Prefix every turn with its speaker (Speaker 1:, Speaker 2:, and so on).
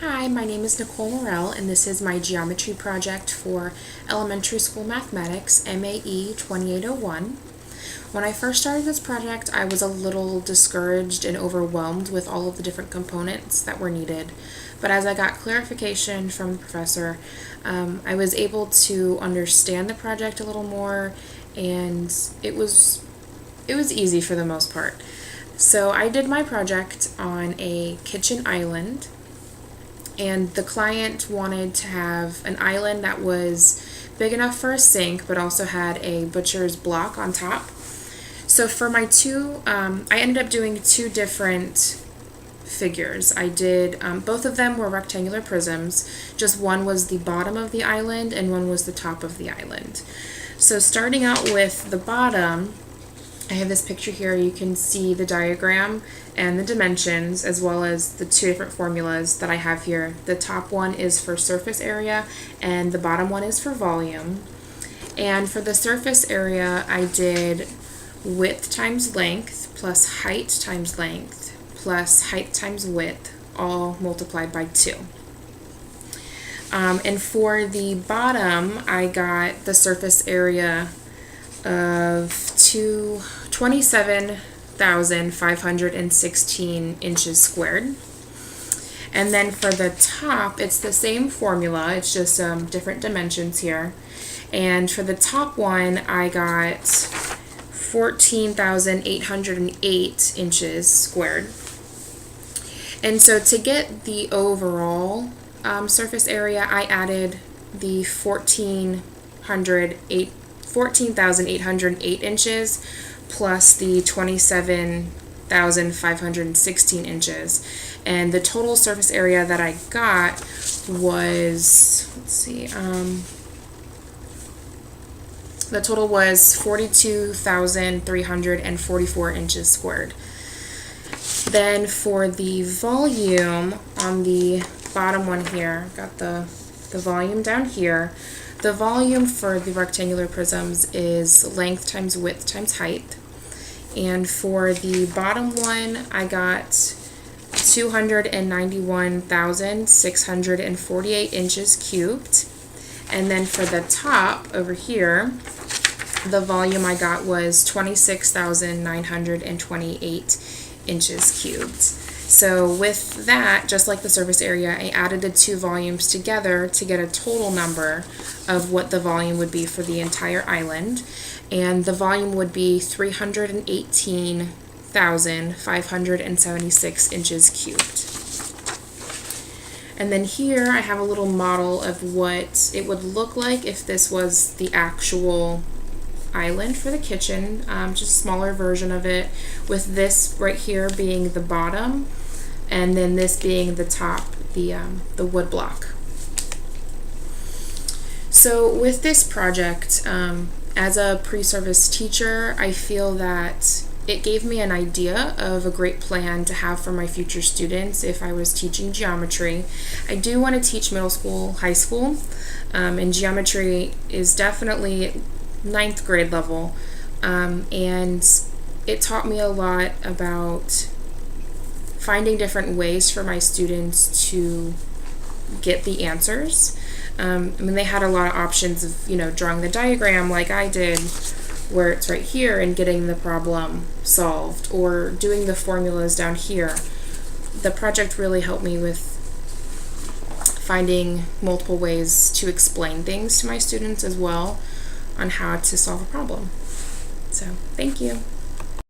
Speaker 1: Hi, my name is Nicole Morell, and this is my geometry project for elementary school mathematics, MAE 2801. When I first started this project, I was a little discouraged and overwhelmed with all of the different components that were needed. But as I got clarification from the professor, I was able to understand the project a little more, and it was easy for the most part. So I did my project on a kitchen island, and the client wanted to have an island that was big enough for a sink but also had a butcher's block on top. So for my I ended up doing two different figures. I did, both of them were rectangular prisms, just one was the bottom of the island and one was the top of the island. So starting out with the bottom, I have this picture here. You can see the diagram and the dimensions as well as the two different formulas that I have here. The top one is for surface area and the bottom one is for volume. And for the surface area, I did width times length plus height times length plus height times width, all multiplied by 2. And for the bottom, I got the surface area of 27,516 inches squared. And then for the top, it's the same formula, it's just different dimensions here. And for the top one, I got 14,808 inches squared. And so to get the overall surface area, I added the 14,808 inches plus the 27,516 inches. And the total surface area that I got was, the total was 42,344 inches squared. Then for the volume on the bottom one here, I've got the volume down here. The volume for the rectangular prisms is length times width times height. And for the bottom one, I got 291,648 inches cubed. And then for the top over here, the volume I got was 26,928 inches cubed. So with that, just like the surface area, I added the two volumes together to get a total number of what the volume would be for the entire island. And the volume would be 318,576 inches cubed. And then here I have a little model of what it would look like if this was the actual island for the kitchen, just a smaller version of it, with this right here being the bottom and then this being the top, the wood block. So with this project, as a pre-service teacher, I feel that it gave me an idea of a great plan to have for my future students if I was teaching geometry. I do want to teach middle school, high school, and geometry is definitely 9th grade level, and it taught me a lot about finding different ways for my students to get the answers. They had a lot of options of, drawing the diagram like I did, where it's right here, and getting the problem solved, or doing the formulas down here. The project really helped me with finding multiple ways to explain things to my students as well on how to solve a problem. So, thank you.